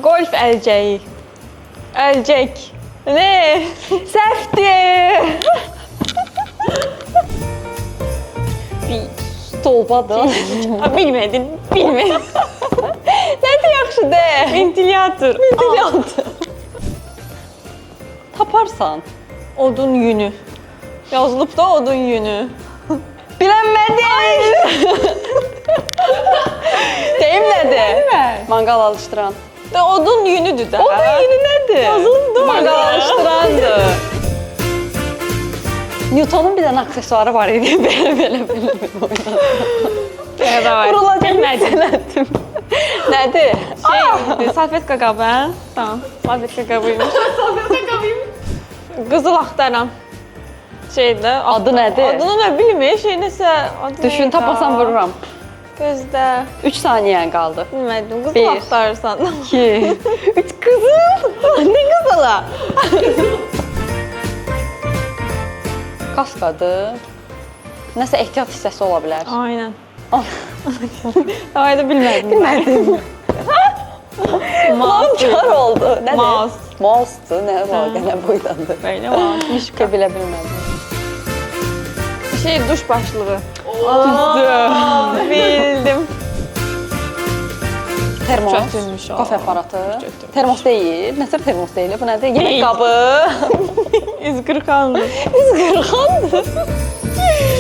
Golf əlcəyi. Əlcək. Ne? Səhvdir. Bir stolbadır. Bilmədin. Nədir yaxşı de? Ventilator. Taparsan. Odun yünü. Yazılıb da odun yünü. Bilənmədin. Deyim nədir? Manqal alışdıran. Da odun yünüdür də. Odun yünü nədir? Yazılımdır Manqal orada. alışdırandır. Newton'un bir dənə aksesuarı var idi. Belə. Vurulacaq Bilmədim. Nədir? Şeydir, salfetka qabı, hə? Tamam, salfetka qabıymış. Qızıl axtaran. Şeydə. Adı nədir? Adını nə bilmir, şey nəsə. Adı Düşün, neydi tapasan ha? vururam. Gözdə. 3 saniyən qaldı. Bilmədim, qızıl Bir. axtarırsan. 2, 3 qızıl. Ne qızıla? Kaskadır. Nəsə ehtiyat hissəsi ola bilər. Aynen. Ayda bilmədim. Lan kar oldu. Nədir? Mouse. Mouse'dur. Nə var? Nə boydadır? Böyle var. Mişka bilə bilmədim. Şey, duş başlığı. Düzdür. Bildim. Termos, Çöktürmüş o. kafe aparatı. Çöktürmüş. Termos deyil. Nəsə termos deyil. Bu nədir? Yemək Deyil. qabı. İzqırxandır. Biz qırxandır.